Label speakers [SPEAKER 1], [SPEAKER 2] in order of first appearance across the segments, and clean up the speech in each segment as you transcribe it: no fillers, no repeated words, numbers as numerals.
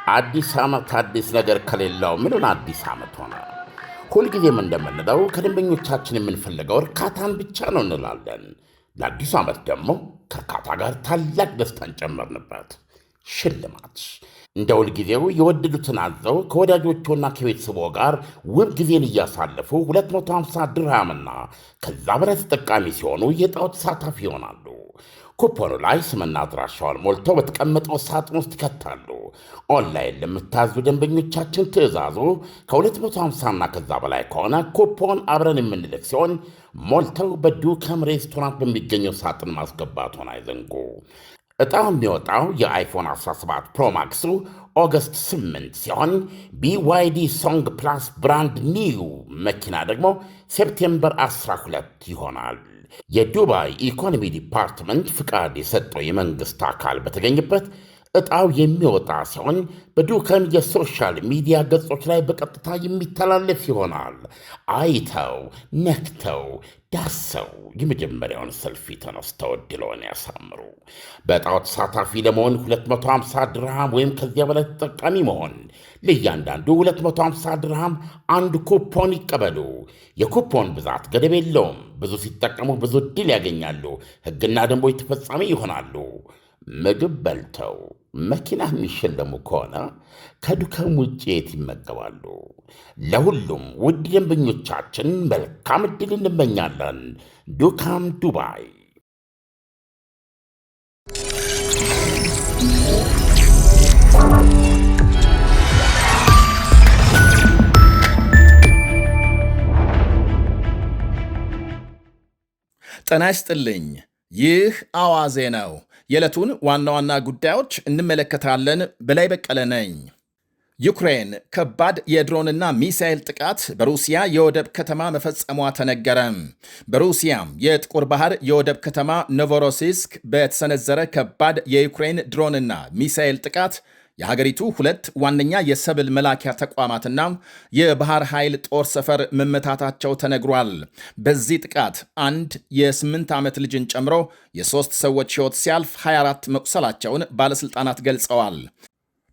[SPEAKER 1] አዲስ ዓመት አዲስ ነገር ከሌለው ምኑን አዲስ ዓመት ሆነ? ሁልጊዜም እንደምንለው ከደንበኞቻችን የምንፈልገው እርካታን ብቻ ነው እንላለን። ለአዲሱ ዓመት ደግሞ ከእርካታ ጋር ታላቅ ደስታን ጨመርንበት። ሽልማት እንደ ሁልጊዜው የወደዱትን አዘው ከወዳጆቹና ከቤተሰቦ ጋር ውብ ጊዜን እያሳለፉ 250 ድርሃምና ከዛ በላይ ተጠቃሚ ሲሆኑ የዕጣው ተሳታፊ ይሆናሉ። ኩፖኑ ላይ ስምና አድራሻውን ሞልተው በተቀመጠው ሳጥን ውስጥ ይከታሉ። ኦንላይን ለምታዙ ደንበኞቻችን ትዕዛዙ ከ250ና ከዛ በላይ ከሆነ ኩፖን አብረን የምንልክ ሲሆን ሞልተው በዱከም ሬስቶራንት በሚገኘው ሳጥን ማስገባቱን አይዘንጉ። ዕጣው የሚወጣው የአይፎን 17 ፕሮማክሱ ኦገስት 8 ሲሆን BYD ሶንግ ፕላስ ብራንድ ኒው መኪና ደግሞ ሴፕቴምበር 12 ይሆናል። የዱባይ ኢኮኖሚ ዲፓርትመንት ፍቃድ የሰጠው የመንግሥት አካል በተገኘበት ዕጣው የሚወጣ ሲሆን በዱከም የሶሻል ሚዲያ ገጾች ላይ በቀጥታ የሚተላለፍ ይሆናል። አይተው ነክተው ዳሰው የመጀመሪያውን ሰልፊ ተነስተው ዕድልዎን ያሳምሩ። በዕጣው ተሳታፊ ለመሆን 250 ድርሃም ወይም ከዚያ በላይ ተጠቃሚ መሆን፣ ለእያንዳንዱ 250 ድርሃም አንድ ኩፖን ይቀበሉ። የኩፖን ብዛት ገደብ የለውም። ብዙ ሲጠቀሙ ብዙ ዕድል ያገኛሉ። ሕግና ደንቦች ተፈጻሚ ይሆናሉ። ምግብ በልተው መኪና የሚሸለሙ ከሆነ ከዱከም ውጭ የት ይመገባሉ? ለሁሉም ውድ ደንበኞቻችን መልካም ዕድል እንመኛለን። ዱካም ዱባይ።
[SPEAKER 2] ጤና ይስጥልኝ። ይህ አዋዜ ነው። የዕለቱን ዋና ዋና ጉዳዮች እንመለከታለን። በላይ በቀለ ነኝ። ዩክሬን ከባድ የድሮንና ሚሳኤል ጥቃት በሩሲያ የወደብ ከተማ መፈጸሟ ተነገረ። በሩሲያም የጥቁር ባህር የወደብ ከተማ ኖቮሮሲስክ በተሰነዘረ ከባድ የዩክሬን ድሮንና ሚሳኤል ጥቃት የሀገሪቱ ሁለት ዋነኛ የሰብል መላኪያ ተቋማትና የባህር ኃይል ጦር ሰፈር መመታታቸው ተነግሯል። በዚህ ጥቃት አንድ የ8 ዓመት ልጅን ጨምሮ የ3 ሰዎች ሕይወት ሲያልፍ 24 መቁሰላቸውን ባለሥልጣናት ገልጸዋል።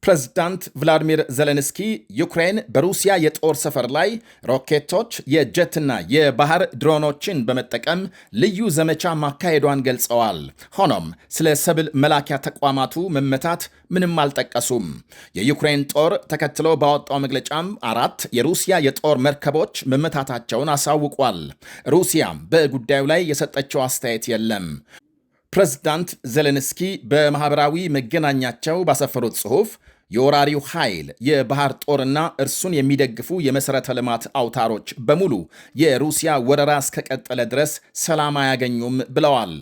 [SPEAKER 2] ፕሬዝዳንት ቭላዲሚር ዜሌንስኪ ዩክሬን በሩሲያ የጦር ሰፈር ላይ ሮኬቶች፣ የጀትና የባህር ድሮኖችን በመጠቀም ልዩ ዘመቻ ማካሄዷን ገልጸዋል። ሆኖም ስለ ሰብል መላኪያ ተቋማቱ መመታት ምንም አልጠቀሱም። የዩክሬን ጦር ተከትሎ ባወጣው መግለጫም 4 የሩሲያ የጦር መርከቦች መመታታቸውን አሳውቋል። ሩሲያም በጉዳዩ ላይ የሰጠችው አስተያየት የለም። ፕሬዝዳንት ዜሌንስኪ በማኅበራዊ መገናኛቸው ባሰፈሩት ጽሑፍ የወራሪው ኃይል የባህር ጦርና እርሱን የሚደግፉ የመሠረተ ልማት አውታሮች በሙሉ የሩሲያ ወረራ እስከቀጠለ ድረስ ሰላም አያገኙም ብለዋል።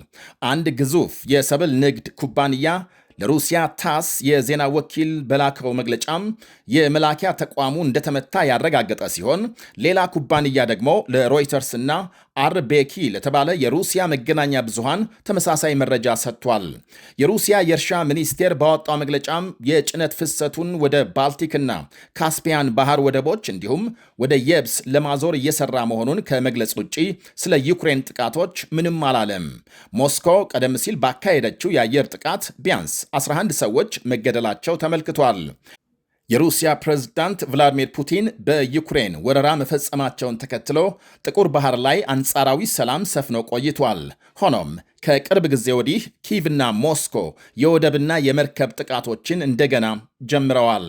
[SPEAKER 2] አንድ ግዙፍ የሰብል ንግድ ኩባንያ ለሩሲያ ታስ የዜና ወኪል በላከው መግለጫም የመላኪያ ተቋሙ እንደተመታ ያረጋገጠ ሲሆን ሌላ ኩባንያ ደግሞ ለሮይተርስና አርቤኪ ለተባለ የሩሲያ መገናኛ ብዙሃን ተመሳሳይ መረጃ ሰጥቷል። የሩሲያ የእርሻ ሚኒስቴር ባወጣው መግለጫም የጭነት ፍሰቱን ወደ ባልቲክና ካስፒያን ባህር ወደቦች እንዲሁም ወደ የብስ ለማዞር እየሰራ መሆኑን ከመግለጽ ውጪ ስለ ዩክሬን ጥቃቶች ምንም አላለም። ሞስኮ ቀደም ሲል ባካሄደችው የአየር ጥቃት ቢያንስ 11 ሰዎች መገደላቸው ተመልክቷል። የሩሲያ ፕሬዝዳንት ቭላዲሚር ፑቲን በዩክሬን ወረራ መፈጸማቸውን ተከትሎ ጥቁር ባህር ላይ አንጻራዊ ሰላም ሰፍኖ ቆይቷል። ሆኖም ከቅርብ ጊዜ ወዲህ ኪቭና ሞስኮ የወደብና የመርከብ ጥቃቶችን እንደገና ጀምረዋል።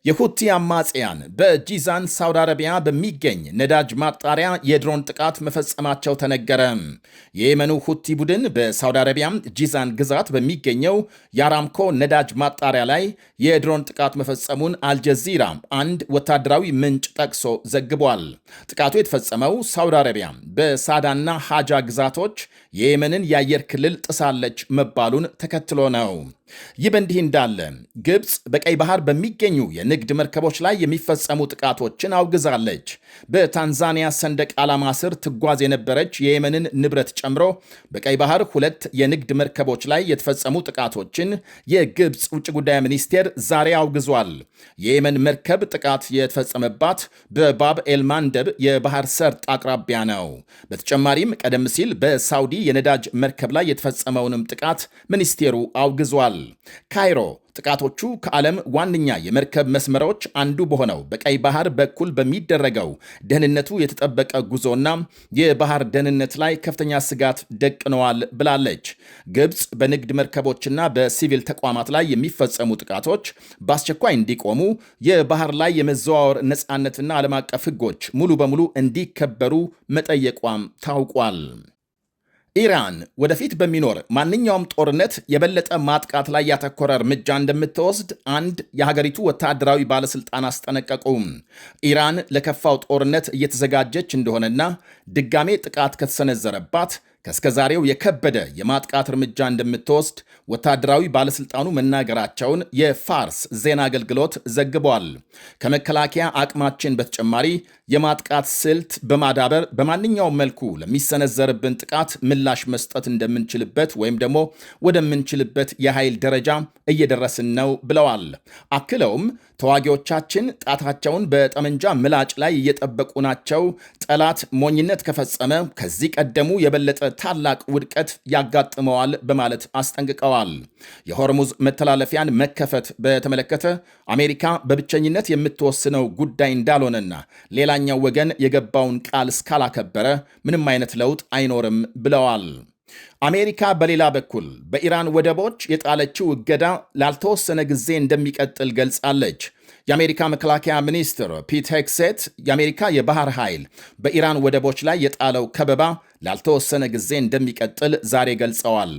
[SPEAKER 2] የሁቲ አማጽያን በጂዛን ሳውዲ አረቢያ በሚገኝ ነዳጅ ማጣሪያ የድሮን ጥቃት መፈጸማቸው ተነገረ። የየመኑ ሁቲ ቡድን በሳውዲ አረቢያ ጂዛን ግዛት በሚገኘው የአራምኮ ነዳጅ ማጣሪያ ላይ የድሮን ጥቃት መፈጸሙን አልጀዚራ አንድ ወታደራዊ ምንጭ ጠቅሶ ዘግቧል። ጥቃቱ የተፈጸመው ሳውዲ አረቢያ በሳዳና ሃጃ ግዛቶች የየመንን የአየር ክልል ጥሳለች መባሉን ተከትሎ ነው። ይህ በእንዲህ እንዳለ ግብፅ በቀይ ባህር በሚገኙ የንግድ መርከቦች ላይ የሚፈጸሙ ጥቃቶችን አውግዛለች። በታንዛኒያ ሰንደቅ ዓላማ ስር ትጓዝ የነበረች የየመንን ንብረት ጨምሮ በቀይ ባህር 2 የንግድ መርከቦች ላይ የተፈጸሙ ጥቃቶችን የግብፅ ውጭ ጉዳይ ሚኒስቴር ዛሬ አውግዟል። የየመን መርከብ ጥቃት የተፈጸመባት በባብ ኤልማንደብ የባህር ሰርጥ አቅራቢያ ነው። በተጨማሪም ቀደም ሲል በሳውዲ የነዳጅ መርከብ ላይ የተፈጸመውንም ጥቃት ሚኒስቴሩ አውግዟል። ካይሮ ጥቃቶቹ ከዓለም ዋነኛ የመርከብ መስመሮች አንዱ በሆነው በቀይ ባህር በኩል በሚደረገው ደህንነቱ የተጠበቀ ጉዞና የባህር ደህንነት ላይ ከፍተኛ ስጋት ደቅነዋል ብላለች። ግብፅ በንግድ መርከቦችና በሲቪል ተቋማት ላይ የሚፈጸሙ ጥቃቶች በአስቸኳይ እንዲቆሙ፣ የባህር ላይ የመዘዋወር ነፃነትና ዓለም አቀፍ ሕጎች ሙሉ በሙሉ እንዲከበሩ መጠየቋም ታውቋል። ኢራን ወደፊት በሚኖር ማንኛውም ጦርነት የበለጠ ማጥቃት ላይ ያተኮረ እርምጃ እንደምትወስድ አንድ የሀገሪቱ ወታደራዊ ባለሥልጣን አስጠነቀቁም። ኢራን ለከፋው ጦርነት እየተዘጋጀች እንደሆነና ድጋሜ ጥቃት ከተሰነዘረባት ከእስከዛሬው የከበደ የማጥቃት እርምጃ እንደምትወስድ ወታደራዊ ባለሥልጣኑ መናገራቸውን የፋርስ ዜና አገልግሎት ዘግቧል። ከመከላከያ አቅማችን በተጨማሪ የማጥቃት ስልት በማዳበር በማንኛውም መልኩ ለሚሰነዘርብን ጥቃት ምላሽ መስጠት እንደምንችልበት ወይም ደግሞ ወደምንችልበት የኃይል ደረጃ እየደረስን ነው ብለዋል። አክለውም ተዋጊዎቻችን ጣታቸውን በጠመንጃ ምላጭ ላይ እየጠበቁ ናቸው። ጠላት ሞኝነት ከፈጸመ ከዚህ ቀደሙ የበለጠ ታላቅ ውድቀት ያጋጥመዋል በማለት አስጠንቅቀዋል። የሆርሙዝ መተላለፊያን መከፈት በተመለከተ አሜሪካ በብቸኝነት የምትወስነው ጉዳይ እንዳልሆነና ሌላኛው ወገን የገባውን ቃል እስካላከበረ ምንም አይነት ለውጥ አይኖርም ብለዋል። አሜሪካ በሌላ በኩል በኢራን ወደቦች የጣለችው እገዳ ላልተወሰነ ጊዜ እንደሚቀጥል ገልጻለች። የአሜሪካ መከላከያ ሚኒስትር ፒት ሄግሴት የአሜሪካ የባህር ኃይል በኢራን ወደቦች ላይ የጣለው ከበባ ላልተወሰነ ጊዜ እንደሚቀጥል ዛሬ ገልጸዋል።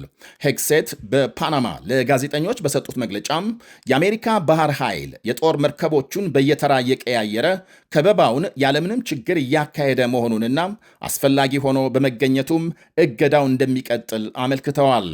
[SPEAKER 2] ሄግሴት በፓናማ ለጋዜጠኞች በሰጡት መግለጫም የአሜሪካ ባህር ኃይል የጦር መርከቦቹን በየተራ እየቀያየረ ከበባውን ያለምንም ችግር እያካሄደ መሆኑንና አስፈላጊ ሆኖ በመገኘቱም እገዳው እንደሚቀጥል አመልክተዋል።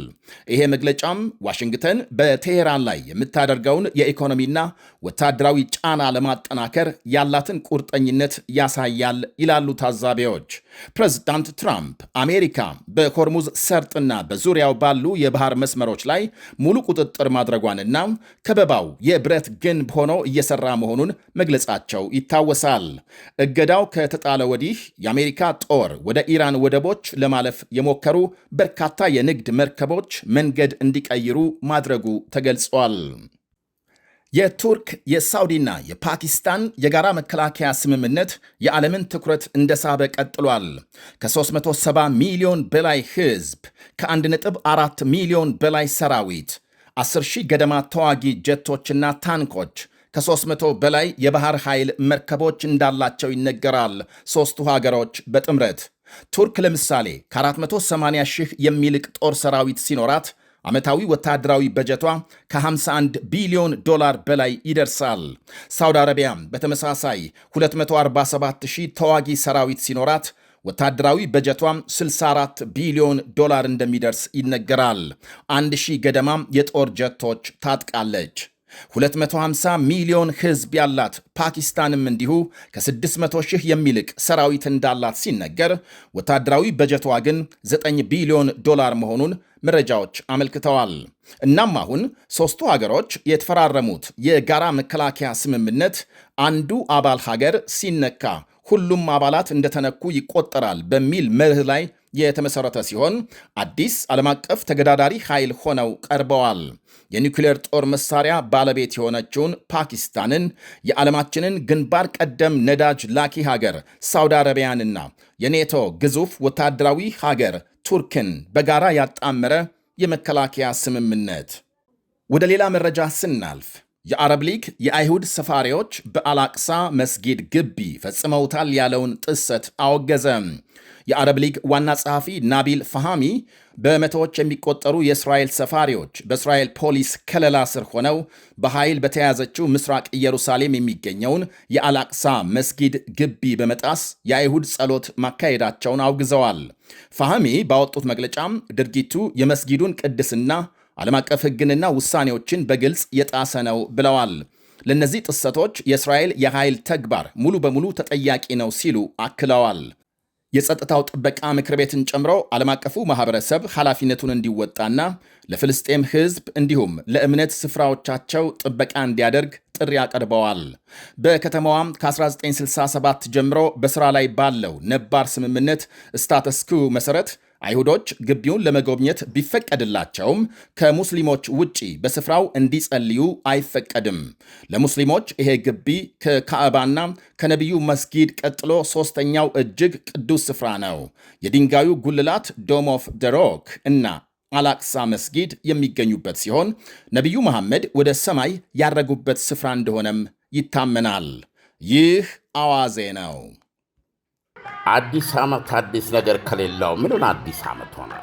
[SPEAKER 2] ይሄ መግለጫም ዋሽንግተን በቴሄራን ላይ የምታደርገውን የኢኮኖሚና ወታደራዊ ጫና ለማጠናከር ያላትን ቁርጠኝነት ያሳያል ይላሉ ታዛቢዎች። ፕሬዝዳንት ትራምፕ አሜሪካ በሆርሙዝ ሰርጥና በዙሪያው ባሉ የባህር መስመሮች ላይ ሙሉ ቁጥጥር ማድረጓንና ከበባው የብረት ግንብ ሆኖ እየሰራ መሆኑን መግለጻቸው ይታወሳል። እገዳው ከተጣለ ወዲህ የአሜሪካ ጦር ወደ ኢራን ወደቦች ለማለፍ የሞከሩ በርካታ የንግድ መርከቦች መንገድ እንዲቀይሩ ማድረጉ ተገልጿል። የቱርክ የሳውዲና የፓኪስታን የጋራ መከላከያ ስምምነት የዓለምን ትኩረት እንደሳበ ቀጥሏል። ከ370 ሚሊዮን በላይ ሕዝብ፣ ከ1.4 ሚሊዮን በላይ ሰራዊት፣ 10 ሺህ ገደማ ተዋጊ ጀቶችና ታንኮች፣ ከ300 በላይ የባህር ኃይል መርከቦች እንዳላቸው ይነገራል። ሦስቱ ሀገሮች በጥምረት ቱርክ ለምሳሌ ከ480 ሺህ የሚልቅ ጦር ሰራዊት ሲኖራት ዓመታዊ ወታደራዊ በጀቷ ከ51 ቢሊዮን ዶላር በላይ ይደርሳል። ሳውዲ አረቢያ በተመሳሳይ 247 ሺህ ተዋጊ ሰራዊት ሲኖራት ወታደራዊ በጀቷም 64 ቢሊዮን ዶላር እንደሚደርስ ይነገራል። 1000 ገደማም የጦር ጀቶች ታጥቃለች። 250 ሚሊዮን ሕዝብ ያላት ፓኪስታንም እንዲሁ ከ600 ሺህ የሚልቅ ሰራዊት እንዳላት ሲነገር ወታደራዊ በጀቷ ግን 9 ቢሊዮን ዶላር መሆኑን መረጃዎች አመልክተዋል። እናም አሁን ሦስቱ ሀገሮች የተፈራረሙት የጋራ መከላከያ ስምምነት አንዱ አባል ሀገር ሲነካ ሁሉም አባላት እንደተነኩ ይቆጠራል በሚል መርህ ላይ የተመሠረተ ሲሆን አዲስ ዓለም አቀፍ ተገዳዳሪ ኃይል ሆነው ቀርበዋል። የኒውክሌር ጦር መሳሪያ ባለቤት የሆነችውን ፓኪስታንን፣ የዓለማችንን ግንባር ቀደም ነዳጅ ላኪ ሀገር ሳውዲ አረቢያንና የኔቶ ግዙፍ ወታደራዊ ሀገር ቱርክን በጋራ ያጣመረ የመከላከያ ስምምነት። ወደ ሌላ መረጃ ስናልፍ የአረብ ሊግ የአይሁድ ሰፋሪዎች በአላቅሳ መስጊድ ግቢ ፈጽመውታል ያለውን ጥሰት አወገዘም። የአረብ ሊግ ዋና ጸሐፊ ናቢል ፋሃሚ በመቶዎች የሚቆጠሩ የእስራኤል ሰፋሪዎች በእስራኤል ፖሊስ ከለላ ስር ሆነው በኃይል በተያዘችው ምስራቅ ኢየሩሳሌም የሚገኘውን የአላቅሳ መስጊድ ግቢ በመጣስ የአይሁድ ጸሎት ማካሄዳቸውን አውግዘዋል። ፋሃሚ ባወጡት መግለጫም ድርጊቱ የመስጊዱን ቅድስና፣ ዓለም አቀፍ ሕግንና ውሳኔዎችን በግልጽ የጣሰ ነው ብለዋል። ለእነዚህ ጥሰቶች የእስራኤል የኃይል ተግባር ሙሉ በሙሉ ተጠያቂ ነው ሲሉ አክለዋል። የጸጥታው ጥበቃ ምክር ቤትን ጨምሮ ዓለም አቀፉ ማኅበረሰብ ኃላፊነቱን እንዲወጣና ለፍልስጤም ሕዝብ እንዲሁም ለእምነት ስፍራዎቻቸው ጥበቃ እንዲያደርግ ጥሪ አቀርበዋል። በከተማዋም ከ1967 ጀምሮ በሥራ ላይ ባለው ነባር ስምምነት ስታተስኩ መሠረት አይሁዶች ግቢውን ለመጎብኘት ቢፈቀድላቸውም ከሙስሊሞች ውጪ በስፍራው እንዲጸልዩ አይፈቀድም። ለሙስሊሞች ይሄ ግቢ ከካዕባና ከነቢዩ መስጊድ ቀጥሎ ሦስተኛው እጅግ ቅዱስ ስፍራ ነው። የድንጋዩ ጉልላት ዶም ኦፍ ደ ሮክ እና አላቅሳ መስጊድ የሚገኙበት ሲሆን ነቢዩ መሐመድ ወደ ሰማይ ያረጉበት ስፍራ እንደሆነም ይታመናል። ይህ አዋዜ ነው።
[SPEAKER 1] አዲስ ዓመት አዲስ ነገር ከሌለው ምኑን አዲስ ዓመት ሆነ?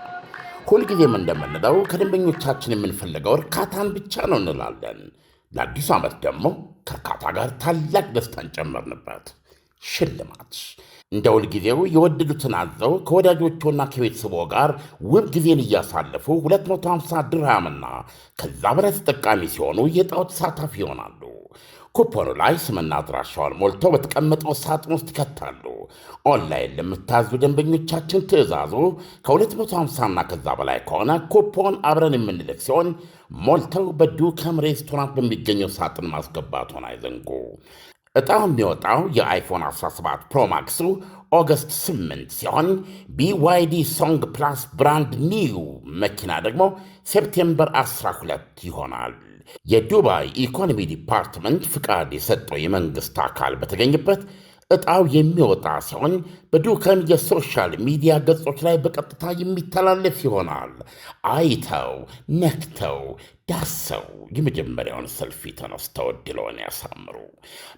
[SPEAKER 1] ሁልጊዜም እንደምንለው ከደንበኞቻችን የምንፈልገው እርካታን ብቻ ነው እንላለን። ለአዲሱ ዓመት ደግሞ ከእርካታ ጋር ታላቅ ደስታን ጨመርንበት። ሽልማት እንደ ሁልጊዜው የወደዱትን አዘው ከወዳጆቹና ከቤተሰቦ ጋር ውብ ጊዜን እያሳለፉ 250 ድርሃምና ከዛ በላይ ተጠቃሚ ሲሆኑ የዕጣው ተሳታፊ ይሆናሉ። ኩፖኑ ላይ ስምና አድራሻውን ሞልተው በተቀመጠው ሳጥን ውስጥ ይከታሉ። ኦንላይን ለምታዙ ደንበኞቻችን ትዕዛዙ ከ250ና ከዛ በላይ ከሆነ ኩፖን አብረን የምንልክ ሲሆን ሞልተው በዱከም ሬስቶራንት በሚገኘው ሳጥን ማስገባቱን አይዘንጉ። ዕጣው የሚወጣው የአይፎን 17 ፕሮማክሱ ኦገስት 8 ሲሆን BYD ሶንግ ፕላስ ብራንድ ኒው መኪና ደግሞ ሴፕቴምበር 12 ይሆናል። የዱባይ ኢኮኖሚ ዲፓርትመንት ፍቃድ የሰጠው የመንግሥት አካል በተገኘበት ዕጣው የሚወጣ ሲሆን በዱከም የሶሻል ሚዲያ ገጾች ላይ በቀጥታ የሚተላለፍ ይሆናል። አይተው ነክተው ዳሰው የመጀመሪያውን ሰልፊ ተነስተው ዕድልዎን ያሳምሩ።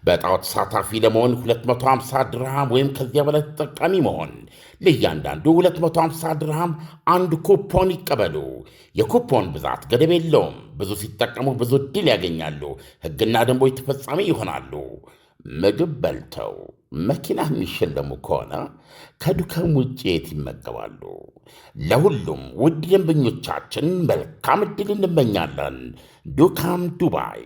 [SPEAKER 1] በዕጣው ተሳታፊ ለመሆን 250 ድርሃም ወይም ከዚያ በላይ ተጠቃሚ መሆን፣ ለእያንዳንዱ 250 ድርሃም አንድ ኩፖን ይቀበሉ። የኩፖን ብዛት ገደብ የለውም። ብዙ ሲጠቀሙ ብዙ ዕድል ያገኛሉ። ሕግና ደንቦች ተፈጻሚ ይሆናሉ። ምግብ በልተው መኪና የሚሸለሙ ከሆነ ከዱከም ውጭ የት ይመገባሉ? ለሁሉም ውድ ደንበኞቻችን መልካም ዕድል እንመኛለን። ዱካም ዱባይ።